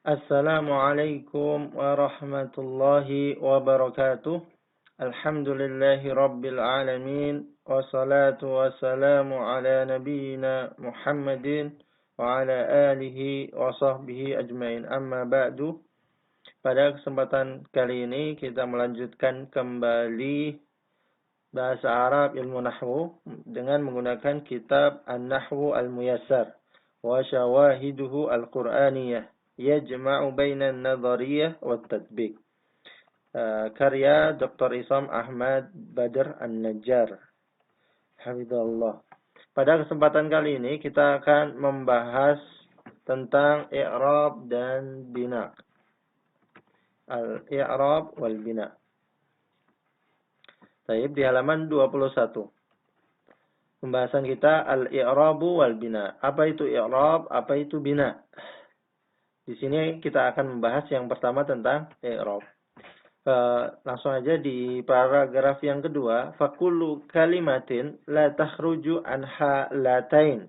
Assalamualaikum warahmatullahi wabarakatuh. Alhamdulillahi rabbil alamin. Wassalatu wassalamu ala nabiyyina Muhammadin wa ala alihi wa sahbihi ajmain. Amma ba'du. Pada kesempatan kali ini kita melanjutkan kembali bahasa Arab ilmu nahwu dengan menggunakan kitab An-Nahwu Al-Muyassar wa syawahiduhu Al-Qur'aniyah yajma'u bainan nadhariyah wa tatbiq. Karya Dr. Isam Ahmad Badr An-Najjar hafizallah. Pada kesempatan kali ini kita akan membahas tentang i'rab dan bina. Al-i'rab wal bina. Baik, di halaman 21. Pembahasan kita al-i'rabu wal bina. Apa itu i'rab, apa itu bina? Di sini kita akan membahas yang pertama tentang i'rab. Langsung aja di paragraf yang kedua, fakullu kalimatin la takhruju an halatain.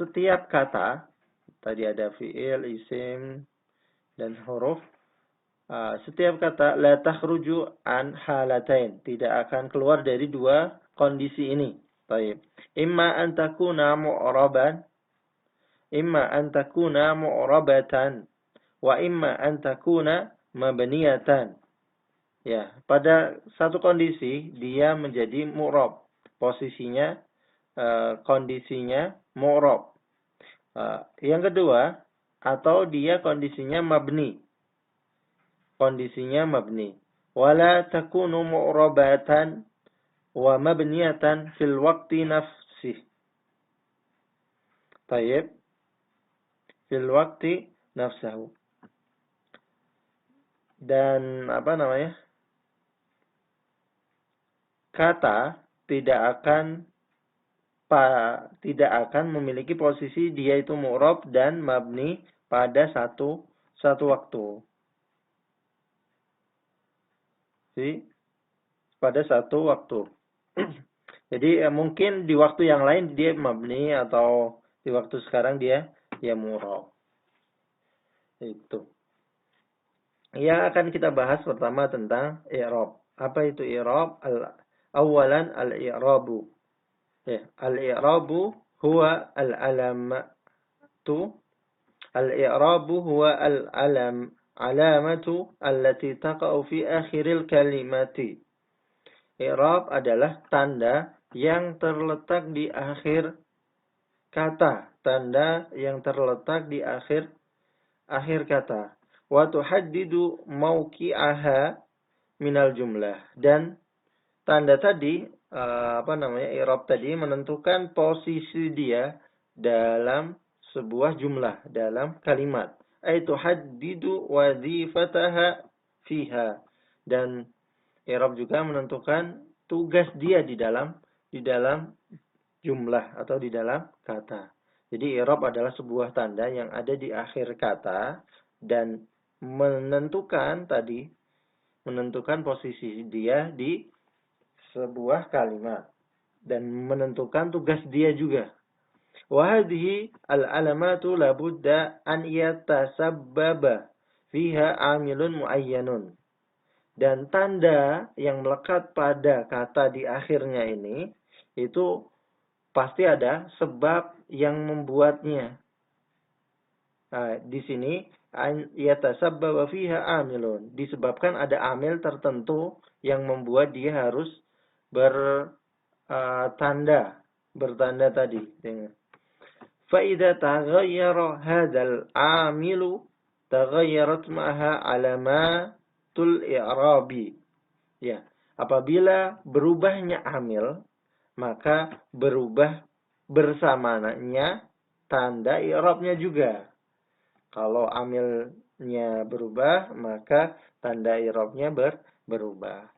Setiap kata, tadi ada fi'il, isim, dan huruf. Setiap kata la takhruju an halatain, tidak akan keluar dari dua kondisi ini. Baik. Imma an takuna mu'raban, imma an takuna mu'rabatan, wa imma an takuna mabniyatan. Ya, pada satu kondisi dia menjadi mu'rab. Posisinya kondisinya mu'rab. Yang kedua, atau dia kondisinya mabni. Kondisinya mabni. Wala takunu mu'rabatan wa mabniyatan fil waqti nafsih. Baik. Fil waqti nafsahu. Dan kata tidak akan memiliki posisi dia itu mu'rab dan mabni pada satu waktu. Pada satu waktu. Jadi mungkin di waktu yang lain dia mabni atau di waktu sekarang dia mu'rab. Itu. Yang akan kita bahas pertama tentang i'rab. Apa itu i'rab? Awalan al-i'rabu. Ya, al-i'rabu huwa al-alamatu. Al-i'rabu huwa alamatu allati taqa'u fi akhiril kalimati. I'rab adalah tanda yang terletak di akhir kata. Tanda yang terletak di akhir kata. Wa tuhaddidu mauqi'aha minal jumlah. Dan tanda tadi, i'rab tadi menentukan posisi dia dalam sebuah jumlah, dalam kalimat. Ay tuhaddidu wazifataha fiha. Dan i'rab juga menentukan tugas dia di dalam jumlah atau di dalam kata. Jadi i'rab adalah sebuah tanda yang ada di akhir kata dan menentukan posisi dia di sebuah kalimat dan menentukan tugas dia juga. Wa hadhihi al-alamatu la budda an yatasabbaba fiha amilun muayyanun. Dan tanda yang melekat pada kata di akhirnya ini itu pasti ada sebab yang membuatnya. Di sini yatasabbaba fiha amilun, disebabkan ada amil tertentu yang membuat dia harus bertanda tadi. Fa idza taghayyara hadzal amilu taghayyarat ma'aha alamatul i'rabi. Ya, apabila berubahnya amil, maka berubah bersamanya tanda i'rabnya juga. Kalau amilnya berubah, maka tanda i'rabnya berubah.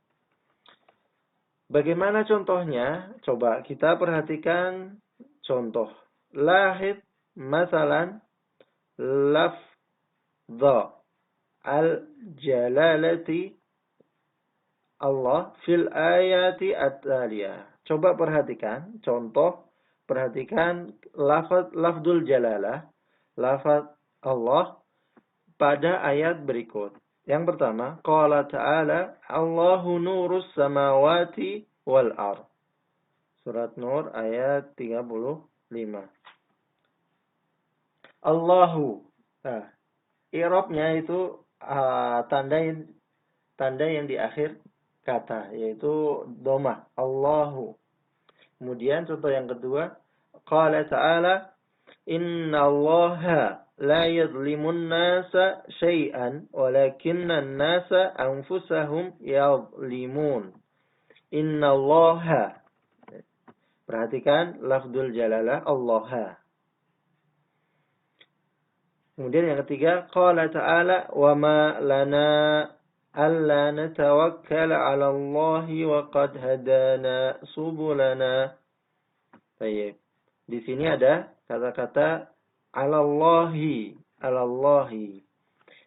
Bagaimana contohnya? Coba kita perhatikan contoh. Lahid masalan lafdha al-jalalati Allah fil ayati at-taliyah. Coba perhatikan contoh, perhatikan lafdul jalalah, lafaz Allah pada ayat berikut. Yang pertama, qala ta'ala, Allahu nurus samawati wal ard. Surat Nur ayat 35. Allahu. Nah, i'rabnya itu tanda yang di akhir kata, yaitu dhamma. Allahu. Kemudian contoh yang kedua, qala ta'ala, inna allaha la yadhlimun nasa syai'an walakinna nasa anfusahum yadhlimun. Inna allaha. Perhatikan lafzul jalalah allaha. Kemudian yang ketiga, qala ta'ala wa ma lana alla natawakkala 'ala Allahi wa qad hadana subulana. Baik. Di sini ada kata-kata 'ala Allahi, 'ala Allahi.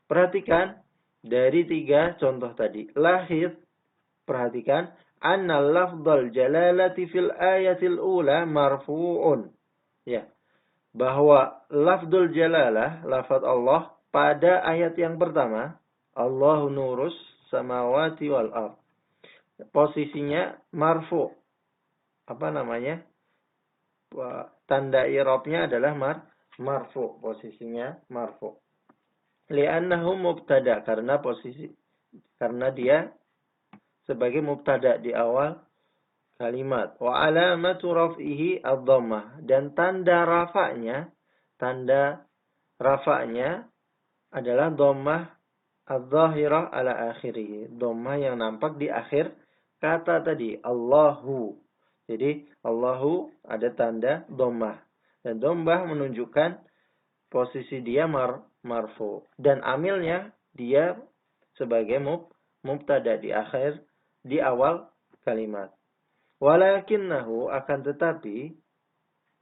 Perhatikan dari 3 contoh tadi. Lahir, perhatikan anna lafdzal jalalati fil ayatil ula marfu'un. Ya. Bahwa lafdzul jalalah, lafaz Allah pada ayat yang pertama, Allahu nurus samawati wal ard. Posisinya marfu. Apa namanya? Tanda i'rabnya adalah marfu, posisinya marfu. Li'annahu mubtada, karena dia sebagai mubtada di awal kalimat. Wa alamatu raf'ihi ad-dhammah, dan tanda rafa'nya adalah dhammah adz-dhahirah ala akhirih. Dhammah yang nampak di akhir kata tadi, Allahu. Jadi Allahu ada tanda dhammah. Dan dhammah menunjukkan posisi dia marfu. Dan amilnya dia sebagai mubtada di awal kalimat. Walakinnahu, akan tetapi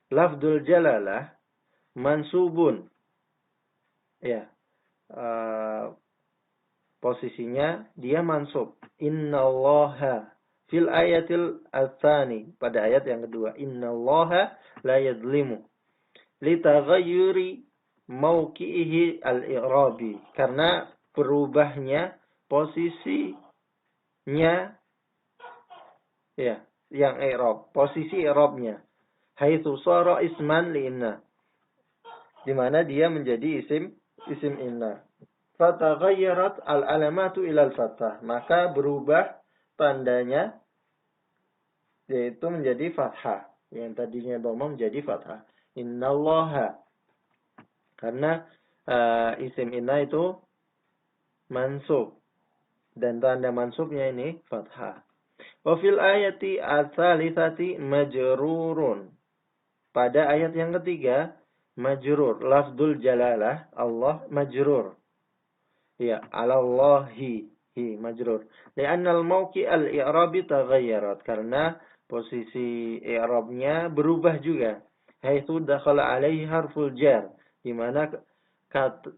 lafdzul jalalah mansubun. Ya. Posisinya dia mansub. Innallaha fil ayatil atsani, pada ayat yang kedua. Innallaha la yadhlimu litaghayyuri mauqi'ihi al-i'rabi, karena berubahnya posisinya, ya, yang i'rab, posisi i'rabnya, haitsu shara isman li inna, di mana dia menjadi isim inna. Fataghayyarat al-alamatu ila al-fathah, maka berubah tandanya, yaitu menjadi fathah, yang tadinya dhamma menjadi fathah. Innallaha, karena isim inna itu mansub, dan tanda mansubnya ini fathah. Wa fil ayati ats-tsalitsati majrurun. Pada ayat yang ketiga majrur, lafdzul jalalah Allah majrur. Ya, 'alallahi majrur. Li'anna al-mawqi' al-i'rabi taghayyarat, karena posisi i'rabnya berubah juga. Haitsu dakhala 'alaihi harful jar, di mana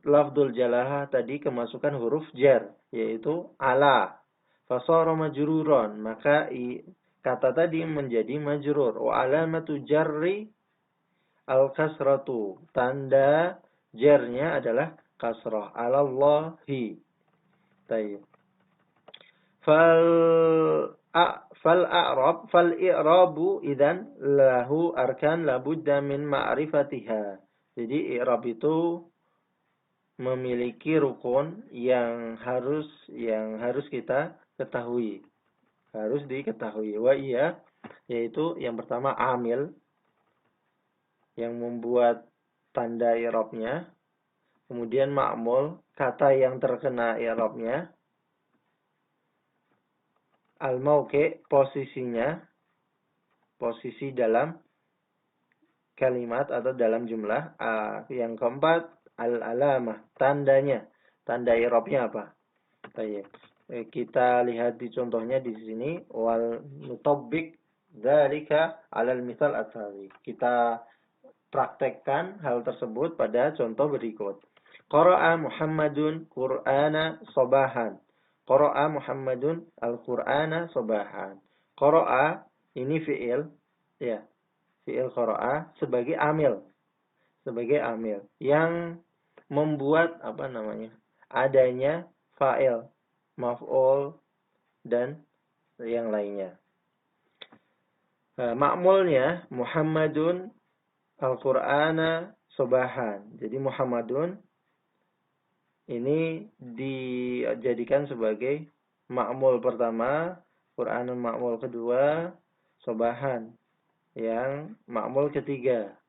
lafdzul jalalah tadi kemasukan huruf jar, yaitu ala. Fasara majruran, maka kata tadi menjadi majrur. Wa alamatu jarri al-kasratu, tanda jarnya adalah kasrah. Alallahi. Baik. Fal i'rabu idzan lahu arkan labudda min ma'rifatiha. Jadi i'rab itu memiliki rukun yang harus kita ketahui, harus diketahui. Wa iya, yaitu yang pertama amil yang membuat tanda i'rabnya, kemudian ma'mul, kata yang terkena i'rabnya, al-mauqi', posisi dalam kalimat atau dalam jumlah. Yang keempat al-alamah, tandanya, tanda i'rabnya apa. Baik. Kita lihat di contohnya di sini, wal mutabbiq dzalika 'alal misal at-tali. Kita praktekkan hal tersebut pada contoh berikut. Qara'a Muhammadun Qur'ana sabahan. Qara'a Muhammadun al-Qur'ana sabahan. Qara'a ini fi'il, ya. Fi'il qara'a sebagai amil. Yang membuat adanya fa'il, maf'ul dan yang lainnya. Ma'mulnya Muhammadun Al-Qur'ana sobahan. Jadi Muhammadun ini dijadikan sebagai ma'mul pertama, Qur'anun ma'mul kedua, sobahan yang ma'mul ketiga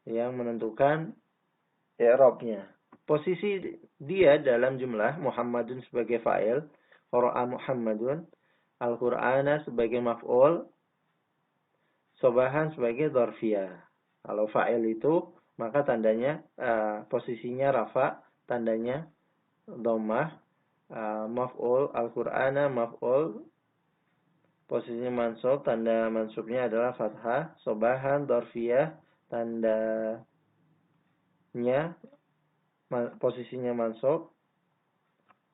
yang menentukan i'rabnya. Posisi dia dalam jumlah Muhammadun sebagai fa'il, qara'a Muhammadun, Al-Qur'ana sebagai maf'ul, sobahan sebagai dzarfiyah. Kalau fa'il itu maka tandanya posisinya rafa, tandanya dhammah, maf'ul, Al-Qur'ana maf'ul, posisinya mansub, tanda mansubnya adalah fathah, sobahan dzarfiyah, tandanya posisinya mansub,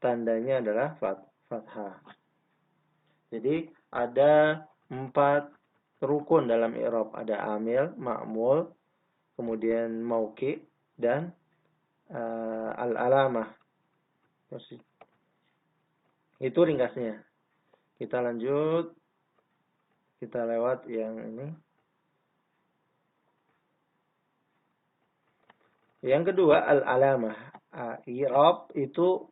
tandanya adalah fathah. Jadi ada 4 rukun dalam i'rab, ada amil, ma'mul, kemudian mauqi dan al-alamah. Itu ringkasnya. Kita lanjut. Kita lewat yang ini. Yang kedua, al-alamah. I'rab itu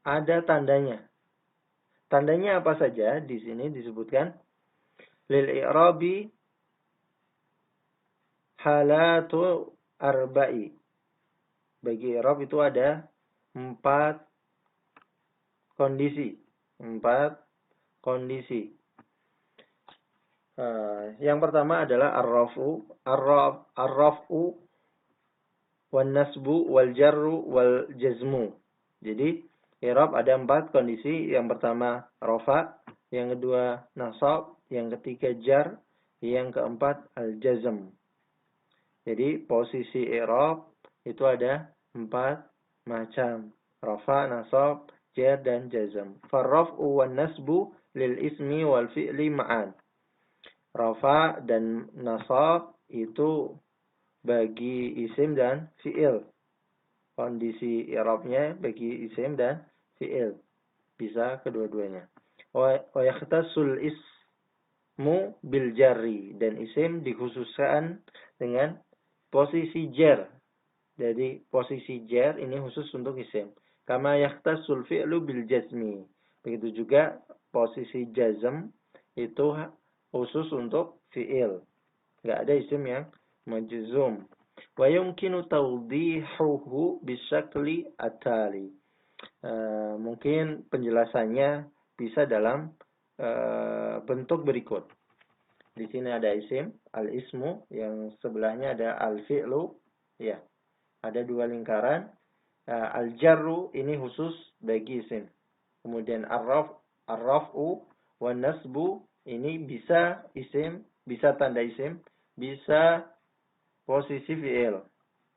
ada tandanya. Tandanya apa saja? Di sini disebutkan lil i'rabi halatu arba'i. Bagi i'rab itu ada 4 kondisi. 4 kondisi. Yang pertama adalah ar-raf'u wan nasbu wal jarru wal jazmu. Jadi i'rab ada 4 kondisi. Yang pertama rafa, yang kedua nasab, yang ketiga jar, yang keempat al-jazm. Jadi posisi i'rab itu ada 4 macam. Rafa, nasab, jar dan jazm. Farraf'u wan nasbu lil ismi wal fi'li ma'an. Rafa dan nasab itu bagi isim dan fi'il. Kondisi i'rabnya bagi isim dan fi'il. Bisa kedua-duanya. Wa yakhtassul ismu bil jarri, dan isim dikhususkan dengan posisi jar. Jadi posisi jar ini khusus untuk isim. Kama yakhtassul fi'lu bil jazmi. Begitu juga posisi jazm itu khusus untuk fi'il. Enggak ada isim yang majzum. Wa yumkinu tawdihuhu bisyakli at-tali. Mungkin penjelasannya bisa dalam bentuk berikut. Di sini ada isim, al-ismu, yang sebelahnya ada al-fi'lu, ya. Ada 2 lingkaran. Al-jarru ini khusus bagi isim. Kemudian ar-raf'u wan nasbu ini bisa isim, bisa tanda isim, bisa posisi fi'il.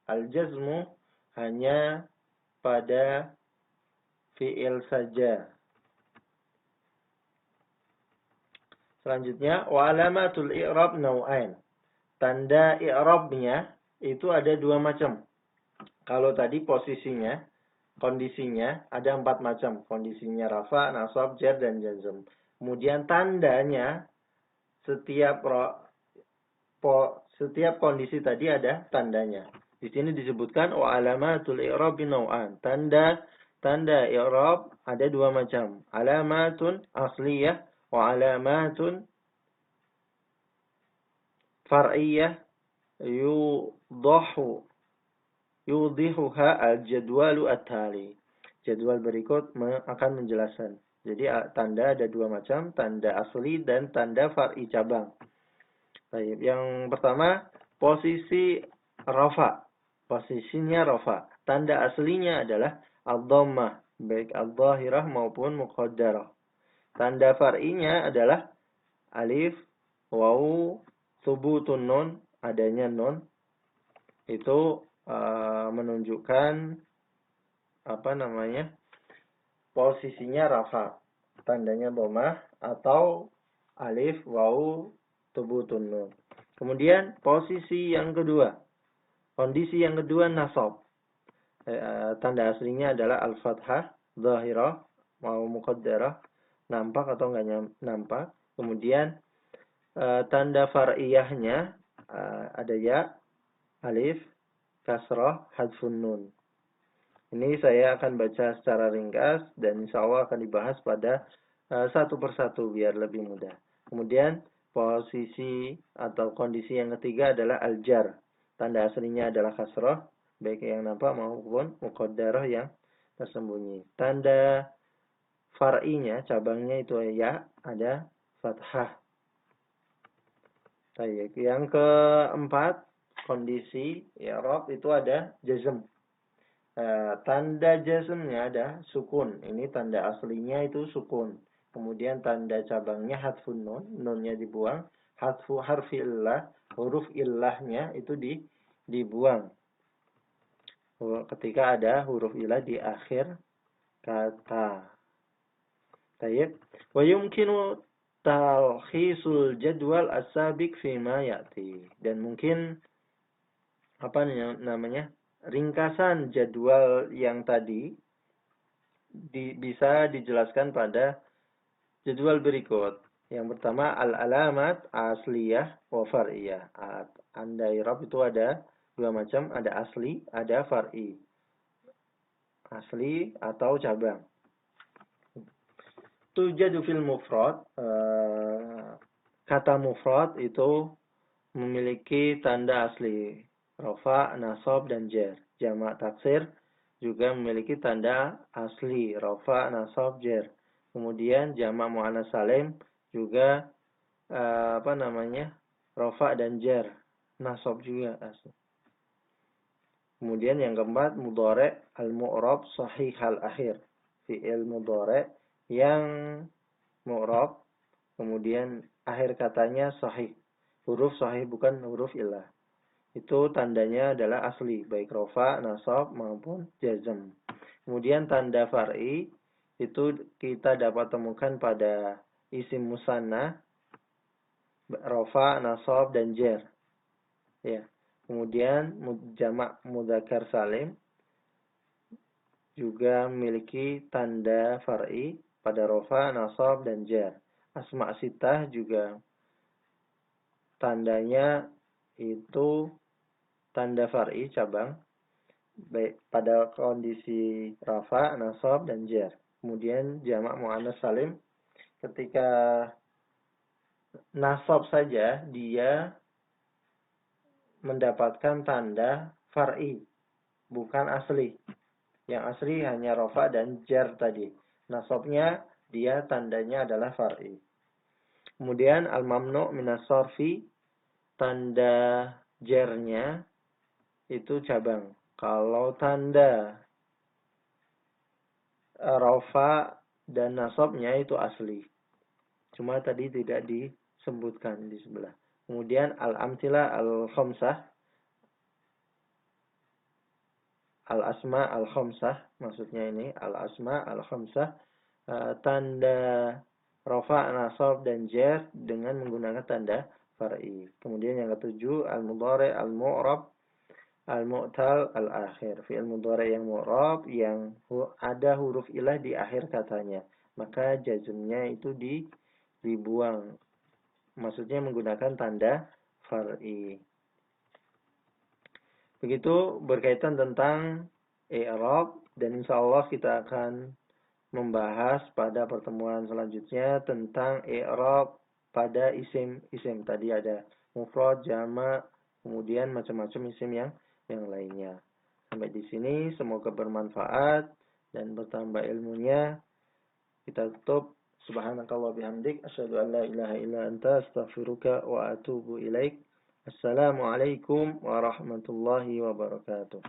Al-jazmu hanya pada fi'il saja. Selanjutnya, wa alamatul i'rab naw'ain. Tanda i'rabnya itu ada 2 macam. Kalau tadi posisinya, kondisinya ada 4 macam. Kondisinya rafa, nasab, jar dan jazm. Kemudian tandanya setiap kondisi tadi ada tandanya. Di sini disebutkan wa alamatul i'rab naw'an. Tanda i'rab ada 2 macam. Alamatun asliyah wa alamatun far'iyah yudihuha al-jadwalu at-tali. Jadwal berikut akan menjelaskan. Jadi tanda ada 2 macam, tanda asli dan tanda far'i cabang. Baik, yang pertama posisi rafa. Posisinya rafa. Tanda aslinya adalah ad-dhammah, baik adh-dhahirah maupun muqaddarah. Tanda far'inya adalah alif, waw, thubutun nun, adanya nun. Itu menunjukkan posisinya rafa, tandanya dhammah atau alif, waw, thubutun nun. Kemudian posisi yang kedua, kondisi yang kedua nasab. Tanda aslinya adalah al-fathah zahirah mau muqaddarah, nampak atau enggak nampak. Kemudian tanda far'iyahnya ada ya, alif, kasrah, hadfun nun. Ini saya akan baca secara ringkas dan insya Allah akan dibahas pada satu persatu biar lebih mudah. Kemudian posisi atau kondisi yang ketiga adalah al-jar. Tanda aslinya adalah kasrah, baik yang nampak maupun muqaddarah yang tersembunyi. Tanda far'inya, cabangnya itu ya, ada fathah. Baik, yang keempat, kondisi i'rab itu ada jazm. Tanda jazmnya ada sukun. Ini tanda aslinya itu sukun. Kemudian tanda cabangnya hadfun nun, nunnya dibuang. Hadfu harfi illah, huruf illahnya itu dibuang. Ketika ada huruf illah di akhir kata. Baik. Wa yumkinu talkhisul jadwal as-sabiq fima ya'ti. Dan mungkin apa namanya? Ringkasan jadwal yang tadi bisa dijelaskan pada jadwal berikut. Yang pertama al-alamat asliyah wa far'iyah. Tanda i'rab itu ada dua macam, ada asli, ada far'i. Asli atau cabang. Tujadu fil mufrad, kata mufrad itu memiliki tanda asli, rafa, nasab, dan jar. Jamak taksir juga memiliki tanda asli, rafa, nasab, jar. Kemudian jamak muannas salim juga rafa dan jar, nasab juga asli. Kemudian yang keempat mudhari' al-mu'rab sahih al-akhir. Fi'il mudhari' yang mu'rab kemudian akhir katanya sahih. Huruf sahih bukan huruf illah. Itu tandanya adalah asli, baik rafa, nasab maupun jazm. Kemudian tanda far'i itu kita dapat temukan pada isim musanna, rafa, nasab, dan jar. Ya. Kemudian jamak mudzakkar salim juga memiliki tanda far'i pada rafa, nasab, dan jar. Asma' sittah juga tandanya itu tanda far'i cabang baik pada kondisi rafa, nasab, dan jar. Kemudian jamak muannas salim ketika nasab saja dia mendapatkan tanda far'i bukan asli. Yang asli hanya rafa dan jar tadi. Nasabnya dia tandanya adalah far'i. Kemudian al-mamnu' minas sarfi, tanda jarnya itu cabang. Kalau tanda rafa dan nasabnya itu asli. Cuma tadi tidak disebutkan di sebelah. Kemudian al-amtilah al-khamsah, al-asma al-khamsah, maksudnya ini al-asma al-khamsah, tanda rafa, nasab, dan jar dengan menggunakan tanda far'i. Kemudian yang ketujuh al-mudhari' al-mu'rab al-mu'tal al-akhir. Fi'il mudhari' yang mu'rab yang ada huruf ilah di akhir katanya. Maka jazmnya itu dibuang. Maksudnya menggunakan tanda far'i. Begitu berkaitan tentang i'rab dan insyaallah kita akan membahas pada pertemuan selanjutnya tentang i'rab pada isim-isim. Tadi ada mufrad, jamak, kemudian macam-macam isim yang lainnya. Sampai di sini semoga bermanfaat dan bertambah ilmunya. Kita tutup. Subhanakallah bihamdik asyhadu an la ilaha illa anta astaghfiruka wa atubu ilaik. Assalamualaikum warahmatullahi wabarakatuh.